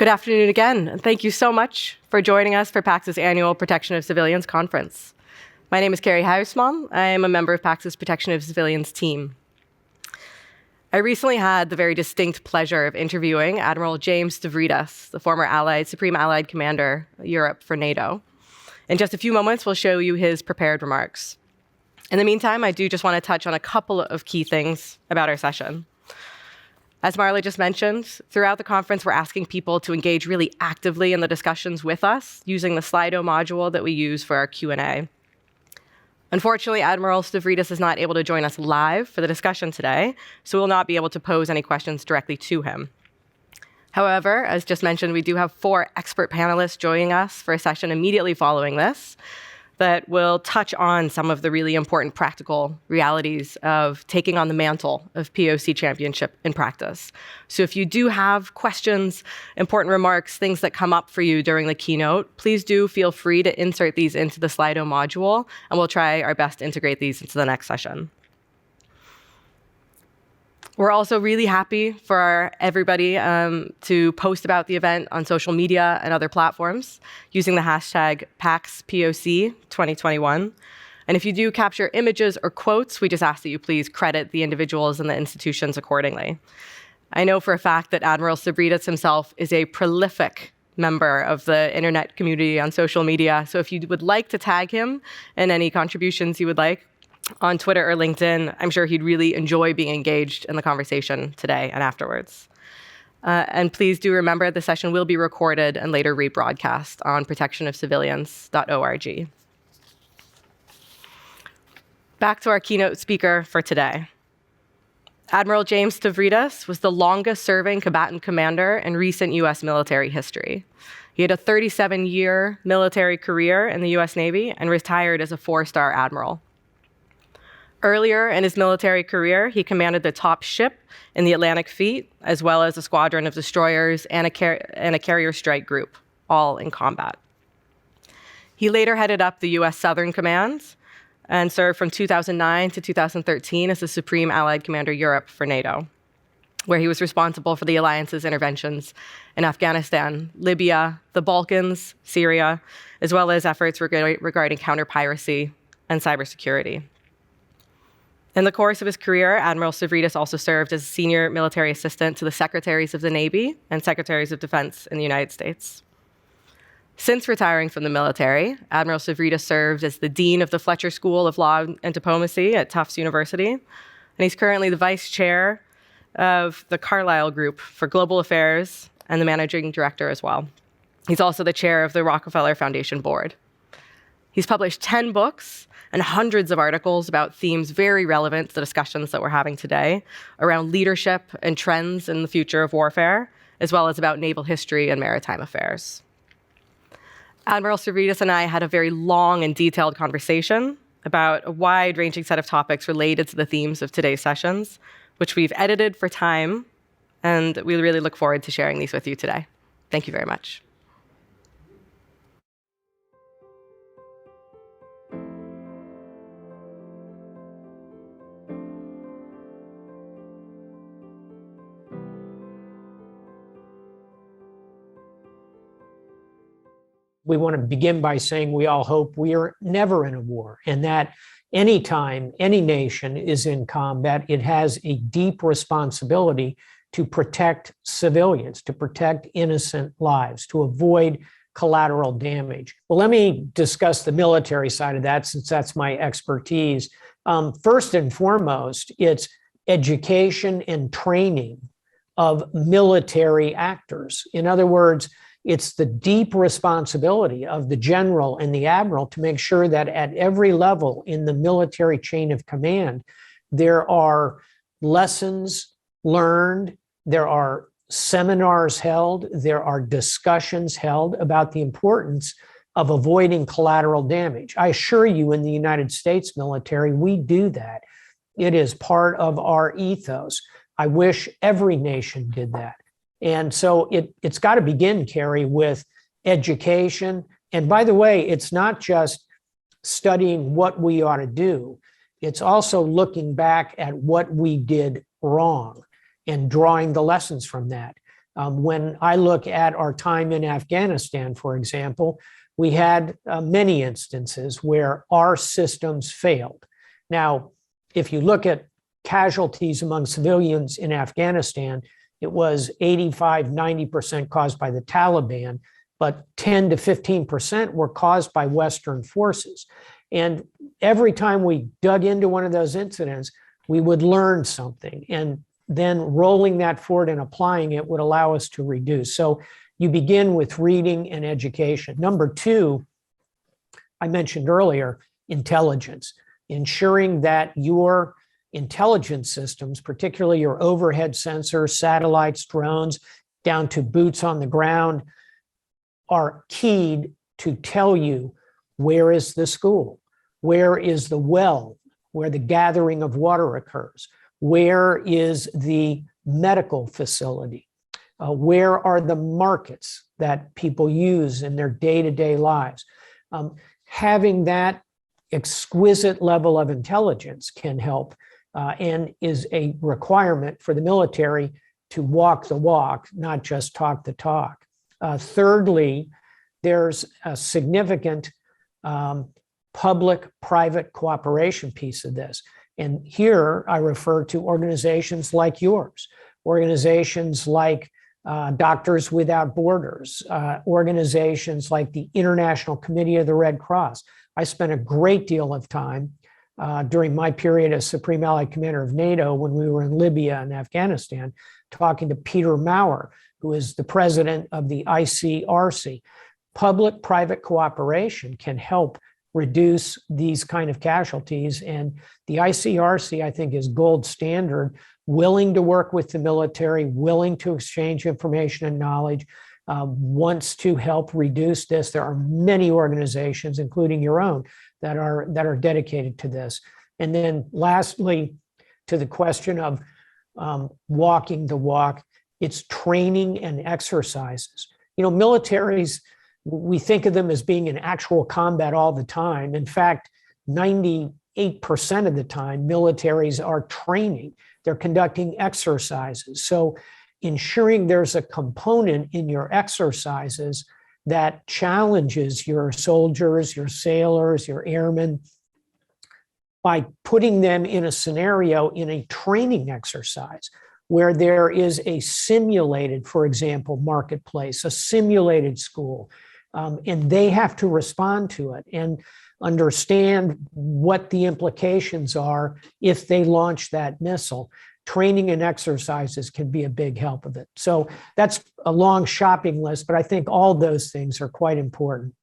Good afternoon again, and thank you so much for joining us for PAX's annual Protection of Civilians conference. My name is Carrie Huisman. I am a member of PAX's Protection of Civilians team. I recently had the very distinct pleasure of interviewing Admiral James Stavridis, the former Supreme Allied Commander Europe for NATO. In just a few moments, we'll show you his prepared remarks. In the meantime, I do just want to touch on a couple of key things about our session. As Marla just mentioned, throughout the conference, we're asking people to engage really actively in the discussions with us using the Slido module that we use for our Q&A. Unfortunately, Admiral Stavridis is not able to join us live for the discussion today, so we'll not be able to pose any questions directly to him. However, as just mentioned, we do have 4 expert panelists joining us for a session immediately following this that will touch on some of the really important practical realities of taking on the mantle of POC championship in practice. So if you do have questions, important remarks, things that come up for you during the keynote, please do feel free to insert these into the Slido module, and we'll try our best to integrate these into the next session. We're also really happy for everybody to post about the event on social media and other platforms using the hashtag PAX PoC 2021. And if you do capture images or quotes, we just ask that you please credit the individuals and the institutions accordingly. I know for a fact that Admiral Stavridis himself is a prolific member of the internet community on social media. So if you would like to tag him in any contributions you would like, on Twitter or LinkedIn, I'm sure he'd really enjoy being engaged in the conversation today and afterwards. And please do remember the session will be recorded and later rebroadcast on protectionofcivilians.org. Back to our keynote speaker for today. Admiral James Stavridis was the longest-serving combatant commander in recent U.S. military history. He had a 37-year military career in the U.S. Navy and retired as a 4-star admiral. Earlier in his military career, he commanded the top ship in the Atlantic Fleet, as well as a squadron of destroyers and a carrier strike group, all in combat. He later headed up the U.S. Southern Command and served from 2009 to 2013 as the Supreme Allied Commander Europe for NATO, where he was responsible for the alliance's interventions in Afghanistan, Libya, the Balkans, Syria, as well as efforts regarding counter-piracy and cybersecurity. In the course of his career, Admiral Stavridis also served as a senior military assistant to the Secretaries of the Navy and Secretaries of Defense in the United States. Since retiring from the military, Admiral Stavridis served as the Dean of the Fletcher School of Law and Diplomacy at Tufts University, and he's currently the Vice Chair of the Carlyle Group for Global Affairs and the Managing Director as well. He's also the Chair of the Rockefeller Foundation Board. He's published 10 books and hundreds of articles about themes very relevant to the discussions that we're having today around leadership and trends in the future of warfare, as well as about naval history and maritime affairs. Admiral Stavridis and I had a very long and detailed conversation about a wide-ranging set of topics related to the themes of today's sessions, which we've edited for time, and we really look forward to sharing these with you today. Thank you very much. We want to begin by saying we all hope we are never in a war, and that anytime any nation is in combat, it has a deep responsibility to protect civilians, to protect innocent lives, to avoid collateral damage. Well, let me discuss the military side of that, since that's my expertise. First and foremost, it's education and training of military actors. In other words, it's the deep responsibility of the general and the admiral to make sure that at every level in the military chain of command, there are lessons learned, there are seminars held, there are discussions held about the importance of avoiding collateral damage. I assure you, in the United States military, we do that. It is part of our ethos. I wish every nation did that. And so it's got to begin, Carrie, with education. And by the way, it's not just studying what we ought to do. It's also looking back at what we did wrong and drawing the lessons from that. When I look at our time in Afghanistan, for example, we had many instances where our systems failed. Now, if you look at casualties among civilians in Afghanistan, it was 85, 90% caused by the Taliban, but 10 to 15% were caused by Western forces. And every time we dug into one of those incidents, we would learn something. And then rolling that forward and applying it would allow us to reduce. So you begin with reading and education. Number two, I mentioned earlier, intelligence, ensuring that your intelligence systems, particularly your overhead sensors, satellites, drones, down to boots on the ground, are keyed to tell you where is the school, where is the well, where the gathering of water occurs, where is the medical facility, where are the markets that people use in their day-to-day lives. Having that exquisite level of intelligence can help and is a requirement for the military to walk the walk, not just talk the talk. Thirdly, there's a significant public-private cooperation piece of this. And here I refer to organizations like yours, organizations like Doctors Without Borders, organizations like the International Committee of the Red Cross. I spent a great deal of time during my period as Supreme Allied Commander of NATO when we were in Libya and Afghanistan, talking to Peter Maurer, who is the president of the ICRC. Public-private cooperation can help reduce these kind of casualties. And the ICRC, I think, is gold standard, willing to work with the military, willing to exchange information and knowledge, wants to help reduce this. There are many organizations, including your own, that are dedicated to this. And then lastly, to the question of walking the walk, it's training and exercises. You know, militaries, we think of them as being in actual combat all the time. In fact, 98% of the time, militaries are training. They're conducting exercises. So ensuring there's a component in your exercises that challenges your soldiers, your sailors, your airmen, by putting them in a scenario in a training exercise where there is a simulated, for example, marketplace, a simulated school, and they have to respond to it and understand what the implications are if they launch that missile. Training and exercises can be a big help of it. So that's a long shopping list, but I think all those things are quite important.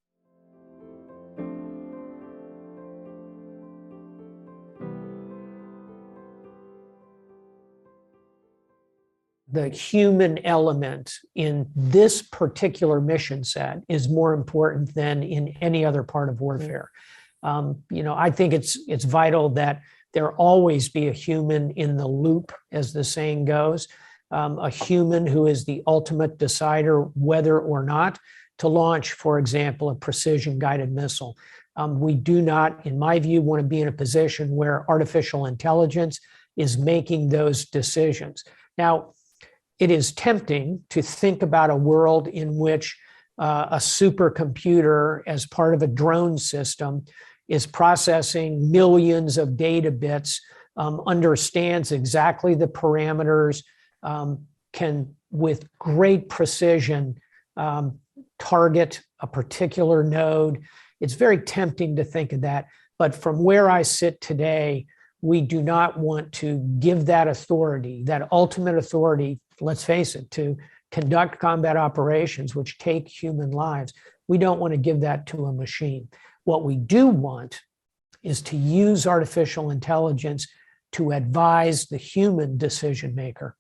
The human element in this particular mission set is more important than in any other part of warfare. I think it's vital that there always be a human in the loop, as the saying goes, a human who is the ultimate decider whether or not to launch, for example, a precision-guided missile. We do not, in my view, want to be in a position where artificial intelligence is making those decisions. Now, it is tempting to think about a world in which a supercomputer, as part of a drone system, is processing millions of data bits, understands exactly the parameters, can, with great precision, target a particular node. It's very tempting to think of that. But from where I sit today, we do not want to give that authority, that ultimate authority, let's face it, to conduct combat operations which take human lives. We don't want to give that to a machine. What we do want is to use artificial intelligence to advise the human decision maker.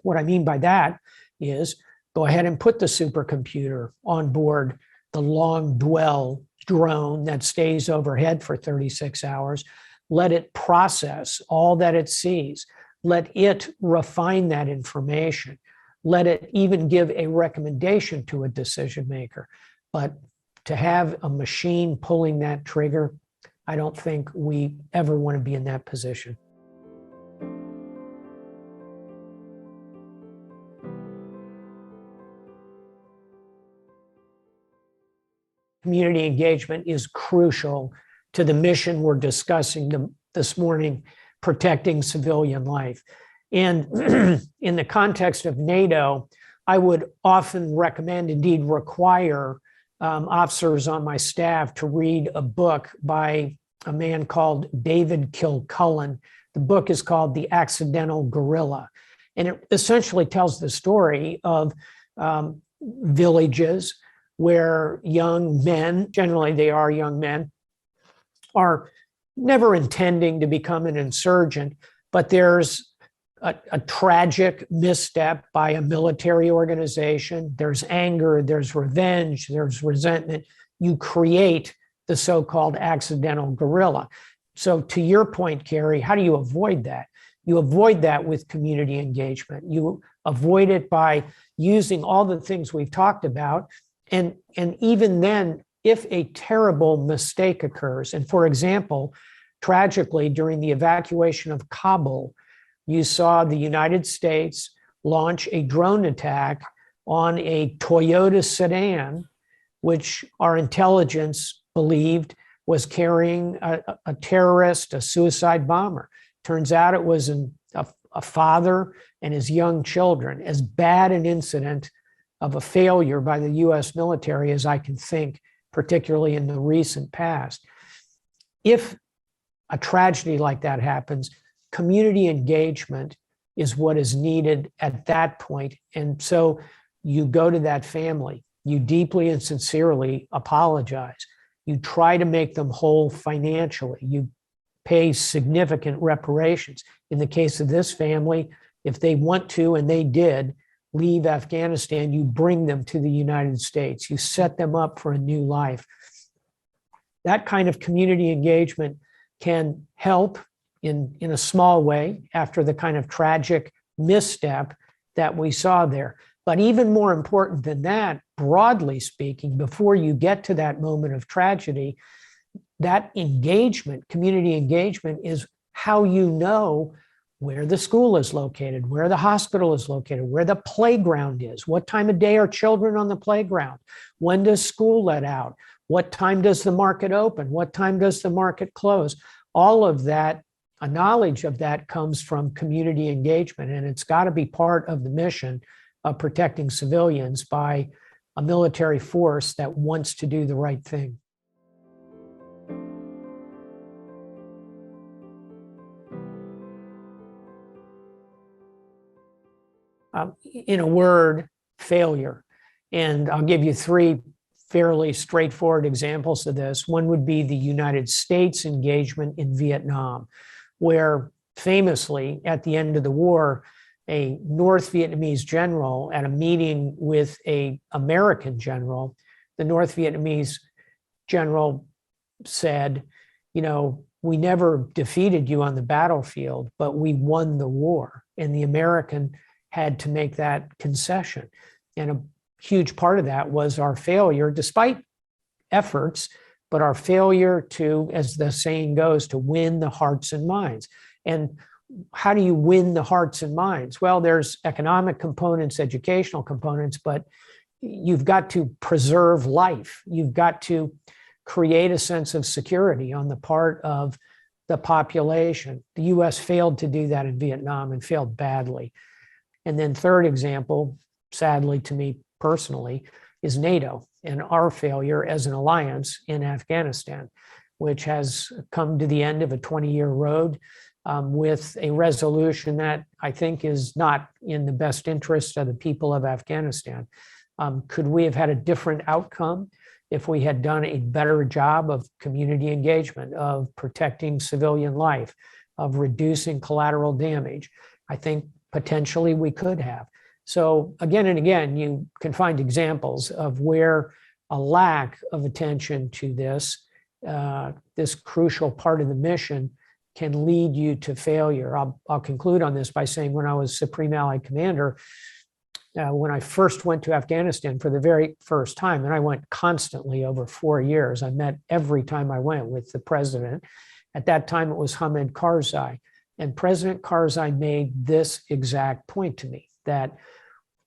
What I mean by that is go ahead and put the supercomputer on board the long dwell drone that stays overhead for 36 hours. Let it process all that it sees. Let it refine that information. Let it even give a recommendation to a decision maker. But to have a machine pulling that trigger, I don't think we ever want to be in that position. community engagement is crucial to the mission we're discussing this morning, protecting civilian life. And in the context of NATO, I would often recommend, indeed require, officers on my staff to read a book by a man called David Kilcullen. The book is called The Accidental Guerrilla. And it essentially tells the story of villages where young men, generally they are young men, are never intending to become an insurgent, but there's a tragic misstep by a military organization. There's anger, there's revenge, there's resentment. You create the so-called accidental guerrilla. So to your point, Carrie, how do you avoid that? You avoid that with community engagement. You avoid it by using all the things we've talked about. And even then, if a terrible mistake occurs, and for example, tragically, during the evacuation of Kabul, you saw the United States launch a drone attack on a Toyota sedan, which our intelligence believed was carrying a terrorist, a suicide bomber. Turns out it was a father and his young children. As bad an incident of a failure by the US military as I can think, particularly in the recent past. If a tragedy like that happens, community engagement is what is needed at that point. And so you go to that family, you deeply and sincerely apologize. You try to make them whole financially. You pay significant reparations. In the case of this family, if they want to, and they did, leave Afghanistan, you bring them to the United States. You set them up for a new life. That kind of community engagement can help in a small way after the kind of tragic misstep that we saw there. But even more important than that, broadly speaking, before you get to that moment of tragedy, that engagement, community engagement, is how you know where the school is located, where the hospital is located, where the playground is, what time of day are children on the playground, when does school let out, what time does the market open, what time does the market close. All of that, a knowledge of that comes from community engagement, and it's got to be part of the mission of protecting civilians by a military force that wants to do the right thing. In a word, failure. And I'll give you three fairly straightforward examples of this. One would be the United States engagement in Vietnam, where famously at the end of the war, a North Vietnamese general at a meeting with an American general, the North Vietnamese general said, you know, we never defeated you on the battlefield, but we won the war. And the American had to make that concession. And a huge part of that was our failure, despite efforts, but our failure to, as the saying goes, to win the hearts and minds. And how do you win the hearts and minds? Well, there's economic components, educational components, but you've got to preserve life. You've got to create a sense of security on the part of the population. The US failed to do that in Vietnam and failed badly. And then third example, sadly to me personally, is NATO and our failure as an alliance in Afghanistan, which has come to the end of a 20-year road with a resolution that I think is not in the best interest of the people of Afghanistan. Could we have had a different outcome if we had done a better job of community engagement, of protecting civilian life, of reducing collateral damage? I think potentially we could have. So again and again, you can find examples of where a lack of attention to this, this crucial part of the mission can lead you to failure. I'll conclude on this by saying when I was Supreme Allied Commander, when I first went to Afghanistan for the very first time, and I went constantly over 4 years, I met every time I went with the president. At that time, it was Hamid Karzai. And President Karzai made this exact point to me, that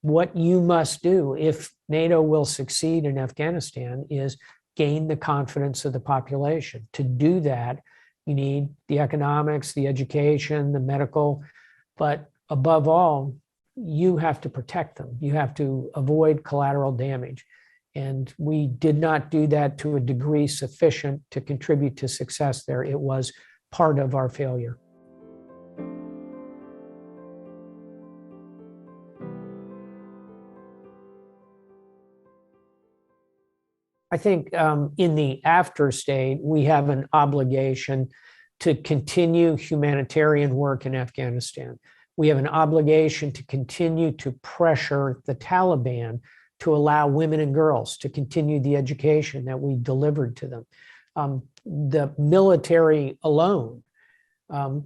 what you must do if NATO will succeed in Afghanistan is gain the confidence of the population. To do that, you need the economics, the education, the medical, but above all, you have to protect them. You have to avoid collateral damage. And we did not do that to a degree sufficient to contribute to success there. It was part of our failure. I think in the after state, we have an obligation to continue humanitarian work in Afghanistan. We have an obligation to continue to pressure the Taliban to allow women and girls to continue the education that we delivered to them. The military alone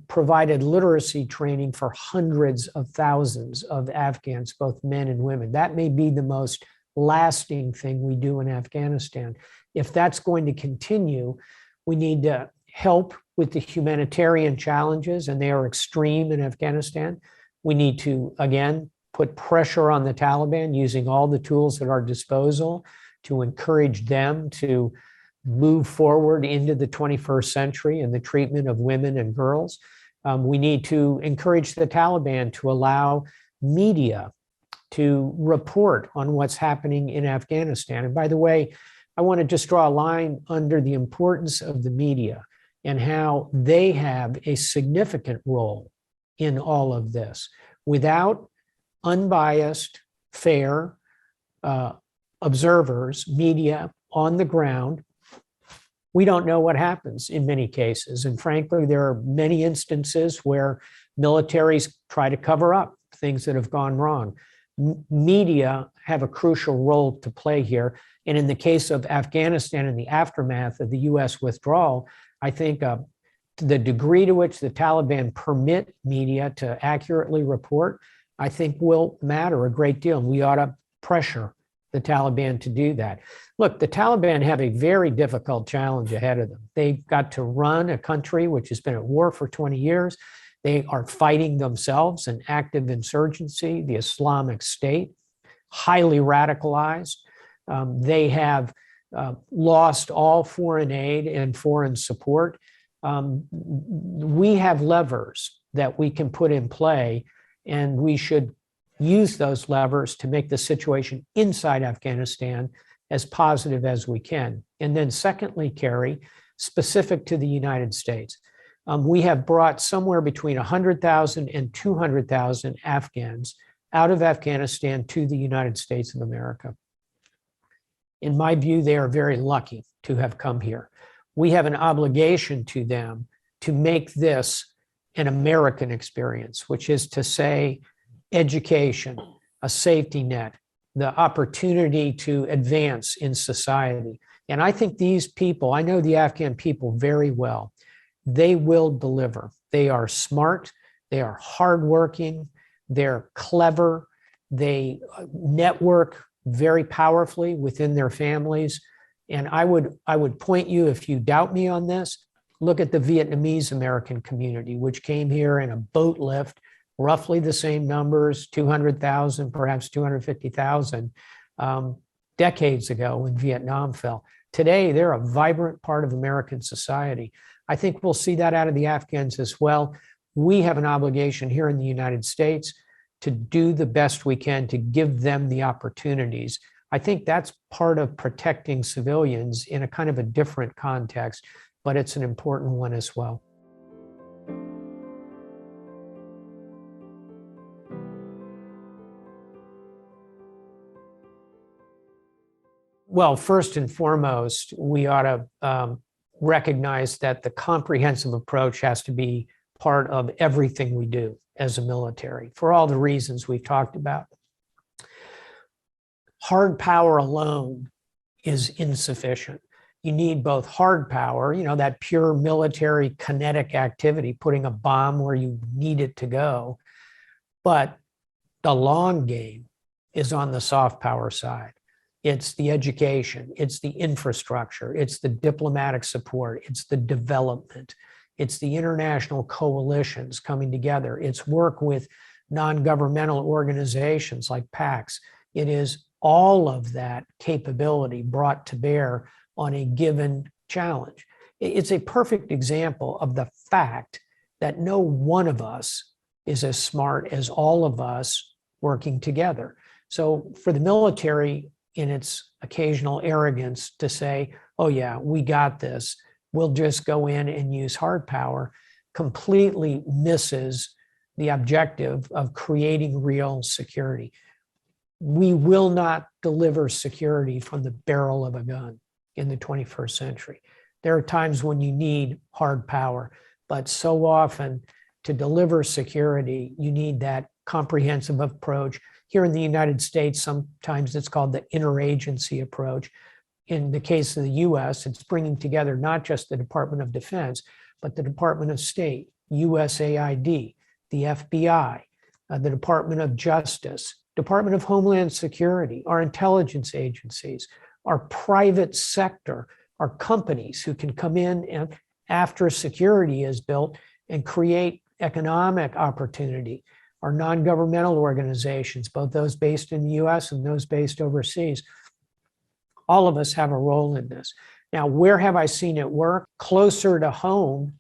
provided literacy training for hundreds of thousands of Afghans, both men and women. That may be the most lasting thing we do in Afghanistan. If that's going to continue, we need to help with the humanitarian challenges, and they are extreme in Afghanistan. We need to, again, put pressure on the Taliban using all the tools at our disposal to encourage them to move forward into the 21st century in the treatment of women and girls. We need to encourage the Taliban to allow media to report on what's happening in Afghanistan. And by the way, I want to just draw a line under the importance of the media and how they have a significant role in all of this. Without unbiased, fair observers, media on the ground, we don't know what happens in many cases. And frankly, there are many instances where militaries try to cover up things that have gone wrong. Media have a crucial role to play here. And in the case of Afghanistan and the aftermath of the US withdrawal, I think the degree to which the Taliban permit media to accurately report, I think will matter a great deal. And we ought to pressure the Taliban to do that. Look, the Taliban have a very difficult challenge ahead of them. They've got to run a country which has been at war for 20 years. They are fighting themselves an active insurgency, the Islamic State, highly radicalized. They have lost all foreign aid and foreign support. We have levers that we can put in play, and we should use those levers to make the situation inside Afghanistan as positive as we can. And then secondly, Carrie, specific to the United States, we have brought somewhere between 100,000 and 200,000 Afghans out of Afghanistan to the United States of America. In my view, they are very lucky to have come here. We have an obligation to them to make this an American experience, which is to say, education, a safety net, the opportunity to advance in society. And I think these people, I know the Afghan people very well. They will deliver. They are smart, they are hardworking, they're clever, they network very powerfully within their families. And I would point you, if you doubt me on this, look at the Vietnamese American community, which came here in a boat lift, roughly the same numbers, 200,000, perhaps 250,000 decades ago when Vietnam fell. Today, they're a vibrant part of American society. I think we'll see that out of the Afghans as well. We have an obligation here in the United States to do the best we can to give them the opportunities. I think that's part of protecting civilians in a kind of a different context, but it's an important one as well. Well, first and foremost, we ought to recognize that the comprehensive approach has to be part of everything we do as a military, for all the reasons we've talked about. Hard power alone is insufficient. You need both hard power, that pure military kinetic activity, putting a bomb where you need it to go, but the long game is on the soft power side. It's the education, it's the infrastructure, it's the diplomatic support, it's the development, it's the international coalitions coming together, it's work with non-governmental organizations like PAX. It is all of that capability brought to bear on a given challenge. It's a perfect example of the fact that no one of us is as smart as all of us working together. So for the military, in its occasional arrogance to say, oh yeah, we got this, we'll just go in and use hard power, completely misses the objective of creating real security. We will not deliver security from the barrel of a gun in the 21st century. There are times when you need hard power, but so often to deliver security, you need that comprehensive approach. Here in the United States, sometimes it's called the Interagency Approach. In the case of the US, it's bringing together not just the Department of Defense, but the Department of State, USAID, the FBI, the Department of Justice, Department of Homeland Security, our intelligence agencies, our private sector, our companies who can come in and after security is built and create economic opportunity, our non-governmental organizations, both those based in the US and those based overseas. All of us have a role in this. Now, where have I seen it work? Closer to home,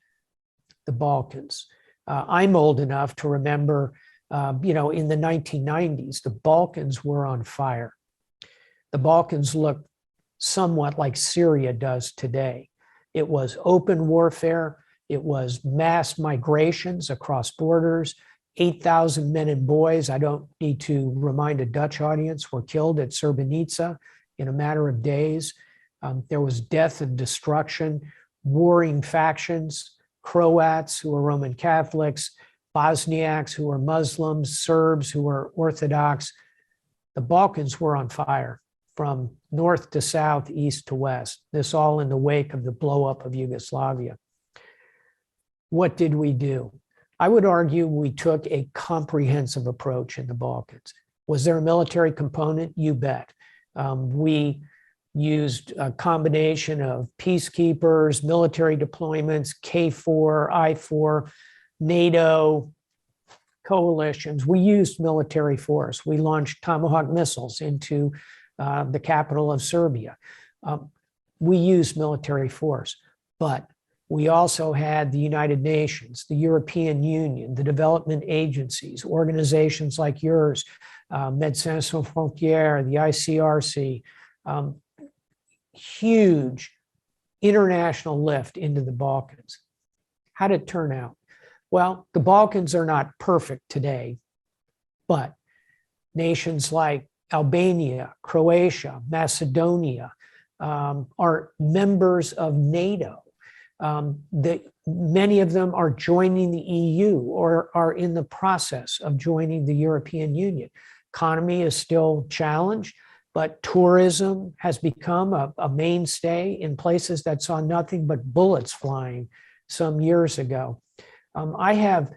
the Balkans. I'm old enough to remember, in the 1990s, the Balkans were on fire. The Balkans looked somewhat like Syria does today. It was open warfare. It was mass migrations across borders. 8,000 men and boys, I don't need to remind a Dutch audience, were killed at Srebrenica in a matter of days. There was death and destruction, warring factions, Croats who were Roman Catholics, Bosniaks who were Muslims, Serbs who were Orthodox. The Balkans were on fire from north to south, east to west. This all in the wake of the blow-up of Yugoslavia. What did we do? I would argue we took a comprehensive approach in the Balkans. Was there a military component? You bet. We used a combination of peacekeepers, military deployments, K4, I4, NATO, coalitions. We used military force. We launched Tomahawk missiles into the capital of Serbia. We used military force, but we also had the United Nations, the European Union, the development agencies, organizations like yours, Médecins Sans Frontières, the ICRC, huge international lift into the Balkans. How did it turn out? Well, the Balkans are not perfect today, but nations like Albania, Croatia, Macedonia are members of NATO. Many of them are joining the EU or are in the process of joining the European Union. Economy is still challenged, but tourism has become a mainstay in places that saw nothing but bullets flying some years ago. I have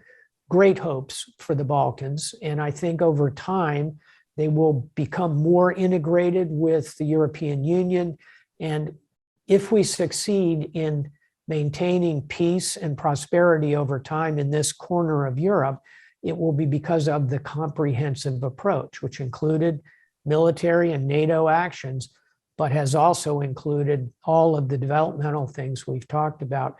great hopes for the Balkans, and I think over time they will become more integrated with the European Union. And if we succeed in maintaining peace and prosperity over time in this corner of Europe, it will be because of the comprehensive approach, which included military and NATO actions, but has also included all of the developmental things we've talked about.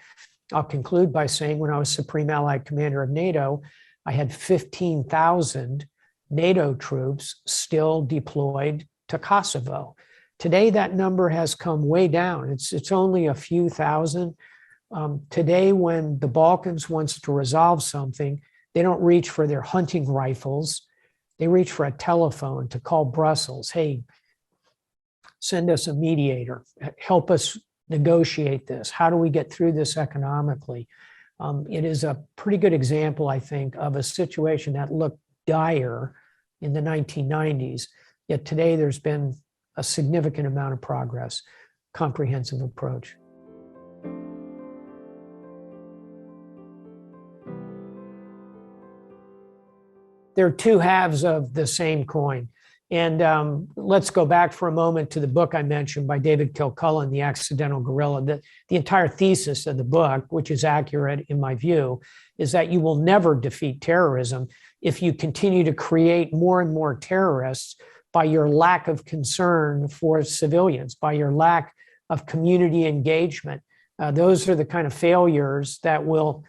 I'll conclude by saying when I was Supreme Allied Commander of NATO, I had 15,000 NATO troops still deployed to Kosovo. Today, that number has come way down. It's only a few thousand. Today, when the Balkans wants to resolve something, they don't reach for their hunting rifles. They reach for a telephone to call Brussels. Hey, send us a mediator. Help us negotiate this. How do we get through this economically? It is a pretty good example, I think, of a situation that looked dire in the 1990s. Yet today, there's been a significant amount of progress, comprehensive approach. There are two halves of the same coin. And let's go back for a moment to the book I mentioned by David Kilcullen, The Accidental Guerrilla. The entire thesis of the book, which is accurate in my view, is that you will never defeat terrorism if you continue to create more and more terrorists by your lack of concern for civilians, by your lack of community engagement. Those are the kind of failures that will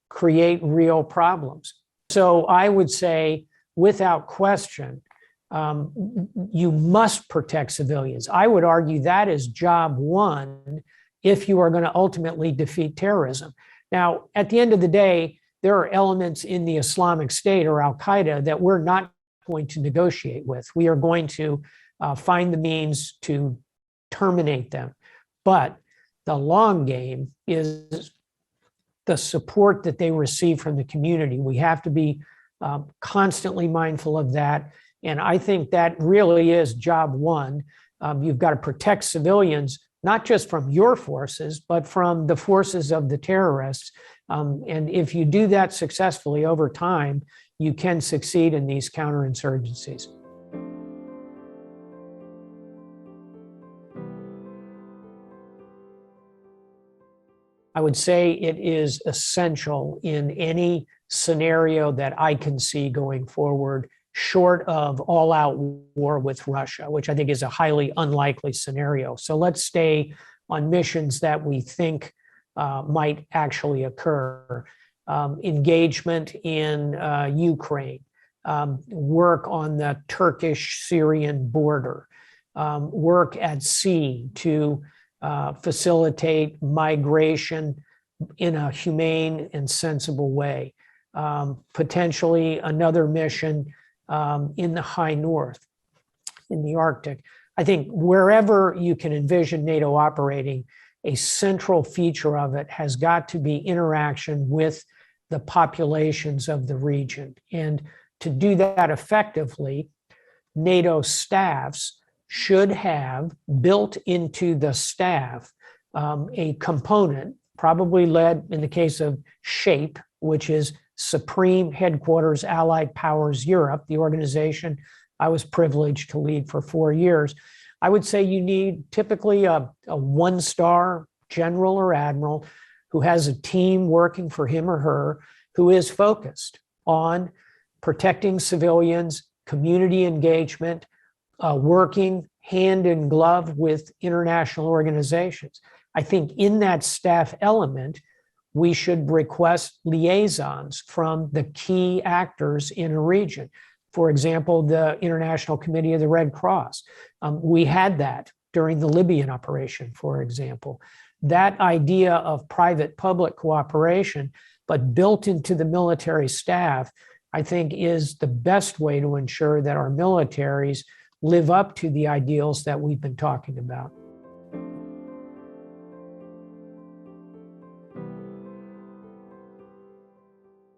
create real problems. So I would say, without question, you must protect civilians. I would argue that is job one if you are going to ultimately defeat terrorism. Now, at the end of the day, there are elements in the Islamic State or Al-Qaeda that we're not going to negotiate with. We are going to find the means to terminate them. But the long game is the support that they receive from the community. We have to be constantly mindful of that. And I think that really is job one. You've got to protect civilians, not just from your forces, but from the forces of the terrorists. And if you do that successfully over time, you can succeed in these counterinsurgencies. I would say it is essential in any scenario that I can see going forward, short of all-out war with Russia, which I think is a highly unlikely scenario. So let's stay on missions that we think might actually occur. Engagement in Ukraine, work on the Turkish-Syrian border, work at sea to facilitate migration in a humane and sensible way. Potentially another mission in the high north, in the Arctic. I think wherever you can envision NATO operating, a central feature of it has got to be interaction with the populations of the region. And to do that effectively, NATO staffs should have built into the staff a component, probably led in the case of SHAPE, which is Supreme Headquarters Allied Powers Europe, the organization I was privileged to lead for 4 years. I would say you need typically a one-star general or admiral who has a team working for him or her who is focused on protecting civilians, community engagement, working hand in glove with international organizations. I think in that staff element, we should request liaisons from the key actors in a region. For example, the International Committee of the Red Cross. We had that during the Libyan operation, for example. That idea of private-public cooperation, but built into the military staff, I think is the best way to ensure that our militaries live up to the ideals that we've been talking about.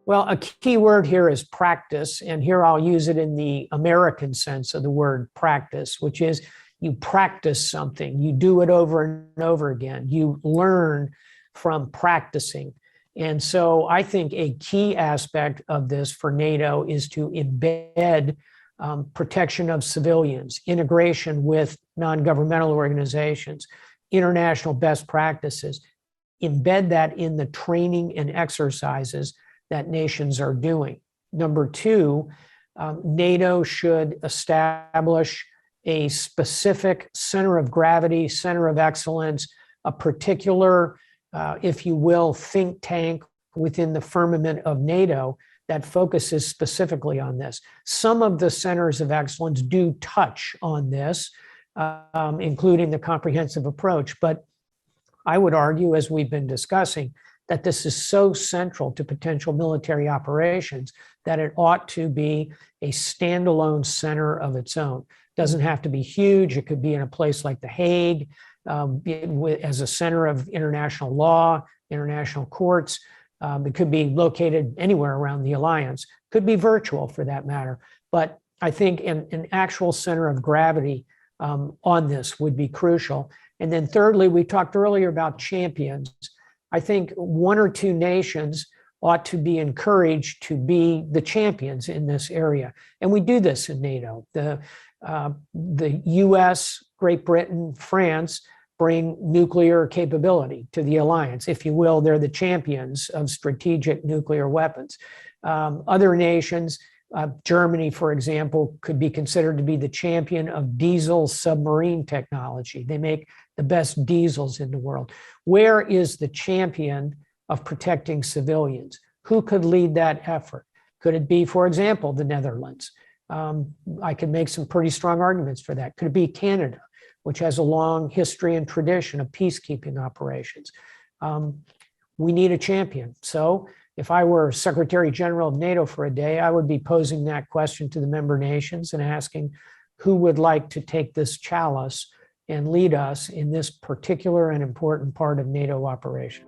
Well, a key word here is practice, and here I'll use it in the American sense of the word practice, which is you practice something, you do it over and over again, you learn from practicing. And so I think a key aspect of this for NATO is to embed protection of civilians, integration with non-governmental organizations, international best practices, embed that in the training and exercises that nations are doing. Number two, NATO should establish a specific center of gravity, center of excellence, a particular, if you will, think tank within the firmament of NATO that focuses specifically on this. Some of the centers of excellence do touch on this, including the comprehensive approach, but I would argue, as we've been discussing, that this is so central to potential military operations that it ought to be a standalone center of its own. It doesn't have to be huge. It could be in a place like The Hague, as a center of international law, international courts. It could be located anywhere around the alliance. Could be virtual for that matter. But I think an actual center of gravity on this would be crucial. And then thirdly, we talked earlier about champions. I think one or two nations ought to be encouraged to be the champions in this area. And we do this in NATO. The US, Great Britain, France bring nuclear capability to the alliance. If you will, they're the champions of strategic nuclear weapons. Other nations, Germany, for example, could be considered to be the champion of diesel submarine technology. They make the best diesels in the world? Where is the champion of protecting civilians? Who could lead that effort? Could it be, for example, the Netherlands? I could make some pretty strong arguments for that. Could it be Canada, which has a long history and tradition of peacekeeping operations? We need a champion. So if I were Secretary General of NATO for a day, I would be posing that question to the member nations and asking who would like to take this chalice and lead us in this particular and important part of NATO operation.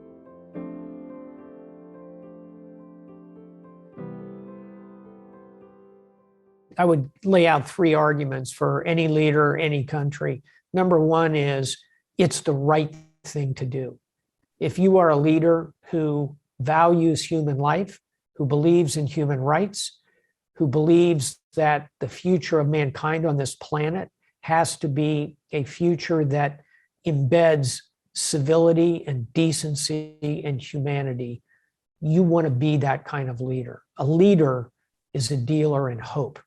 I would lay out three arguments for any leader, any country. Number one is it's the right thing to do. If you are a leader who values human life, who believes in human rights, who believes that the future of mankind on this planet has to be a future that embeds civility and decency and humanity, you want to be that kind of leader. A leader is a dealer in hope,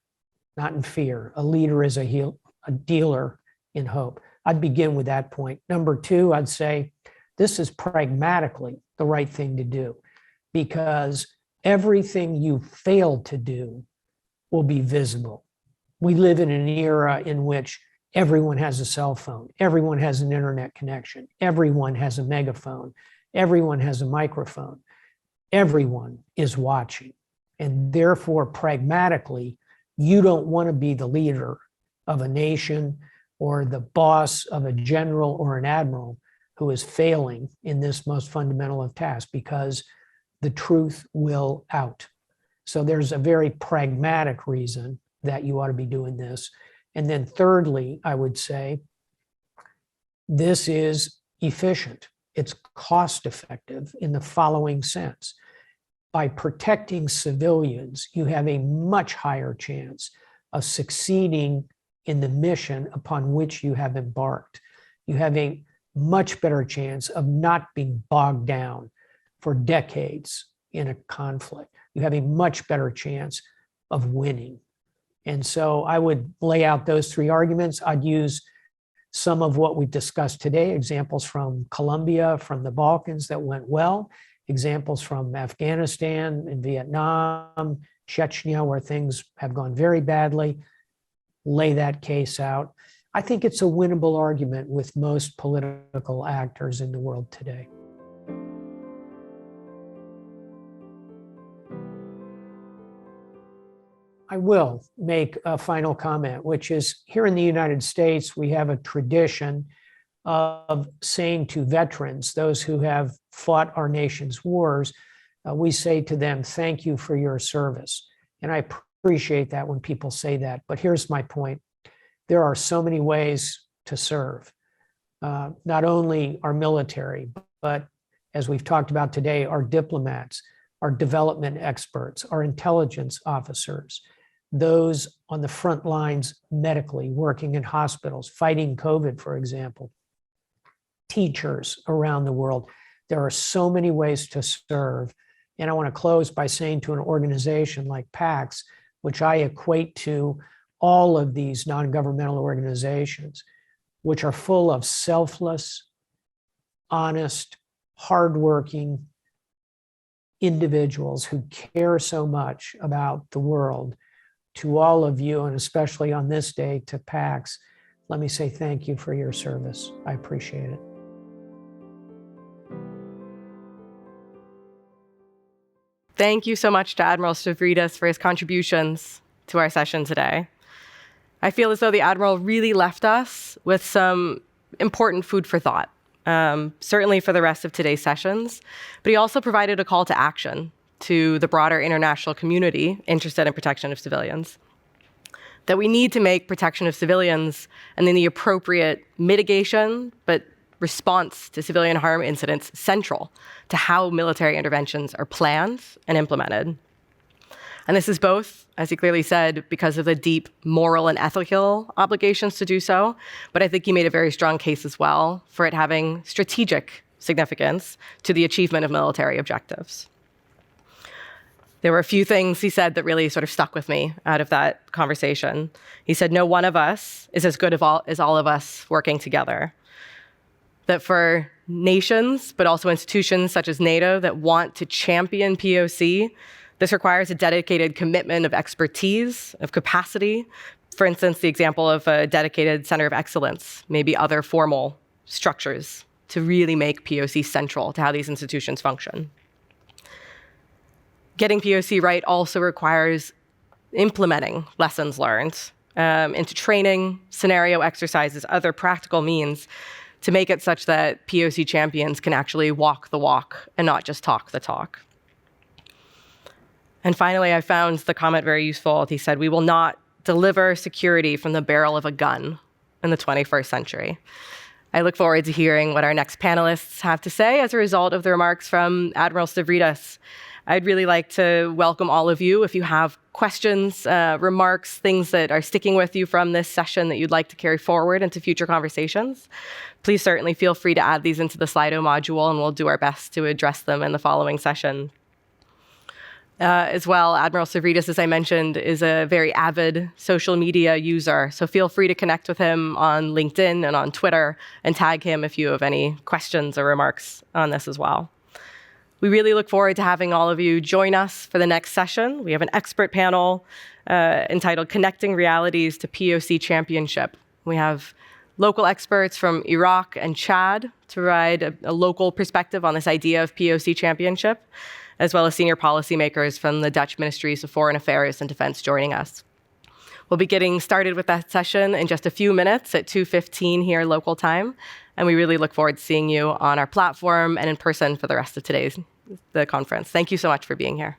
not in fear. A leader is a dealer in hope. I'd begin with that point. Number two, I'd say this is pragmatically the right thing to do, because everything you failed to do will be visible. We live in an era in which everyone has a cell phone, everyone has an internet connection, everyone has a megaphone, everyone has a microphone, everyone is watching. And therefore, pragmatically, you don't want to be the leader of a nation or the boss of a general or an admiral who is failing in this most fundamental of tasks, because the truth will out. So there's a very pragmatic reason that you ought to be doing this. And then thirdly, I would say, this is efficient. It's cost effective in the following sense. By protecting civilians, you have a much higher chance of succeeding in the mission upon which you have embarked. You have a much better chance of not being bogged down for decades in a conflict. You have a much better chance of winning. And so I would lay out those three arguments. I'd use some of what we've discussed today, examples from Colombia, from the Balkans that went well, examples from Afghanistan and Vietnam, Chechnya, where things have gone very badly, lay that case out. I think it's a winnable argument with most political actors in the world today. I will make a final comment, which is here in the United States, we have a tradition of saying to veterans, those who have fought our nation's wars, we say to them, thank you for your service. And I appreciate that when people say that. But here's my point. There are so many ways to serve, not only our military, but as we've talked about today, our diplomats, our development experts, our intelligence officers, those on the front lines medically, working in hospitals, fighting COVID, for example, teachers around the world. There are so many ways to serve. And I want to close by saying to an organization like PAX, which I equate to all of these non-governmental organizations, which are full of selfless, honest, hardworking individuals who care so much about the world. To all of you, and especially on this day to PAX, let me say thank you for your service. I appreciate it. Thank you so much to Admiral Stavridis for his contributions to our session today. I feel as though the Admiral really left us with some important food for thought, certainly for the rest of today's sessions, but he also provided a call to action to the broader international community interested in protection of civilians, that we need to make protection of civilians and then the appropriate mitigation, but response to civilian harm incidents central to how military interventions are planned and implemented. And this is both, as he clearly said, because of the deep moral and ethical obligations to do so, but I think he made a very strong case as well for it having strategic significance to the achievement of military objectives. There were a few things he said that really sort of stuck with me out of that conversation. He said, no one of us is as good as all of us working together. that for nations, but also institutions such as NATO that want to champion POC, this requires a dedicated commitment of expertise, of capacity. For instance, the example of a dedicated center of excellence, maybe other formal structures to really make POC central to how these institutions function. Getting POC right also requires implementing lessons learned into training, scenario exercises, other practical means to make it such that POC champions can actually walk the walk and not just talk the talk. And finally, I found the comment very useful. He said, "We will not deliver security from the barrel of a gun in the 21st century." I look forward to hearing what our next panelists have to say as a result of the remarks from Admiral Stavridis. I'd really like to welcome all of you. If you have questions, remarks, things that are sticking with you from this session that you'd like to carry forward into future conversations, please certainly feel free to add these into the Slido module, and we'll do our best to address them in the following session. As well, Admiral Stavridis, as I mentioned, is a very avid social media user, so feel free to connect with him on LinkedIn and on Twitter and tag him if you have any questions or remarks on this as well. We really look forward to having all of you join us for the next session. We have an expert panel entitled Connecting Realities to POC Championship. We have local experts from Iraq and Chad to provide a local perspective on this idea of POC championship, as well as senior policymakers from the Dutch Ministries of Foreign Affairs and Defense joining us. We'll be getting started with that session in just a few minutes at 2:15 here local time, and we really look forward to seeing you on our platform and in person for the rest of the conference. Thank you so much for being here.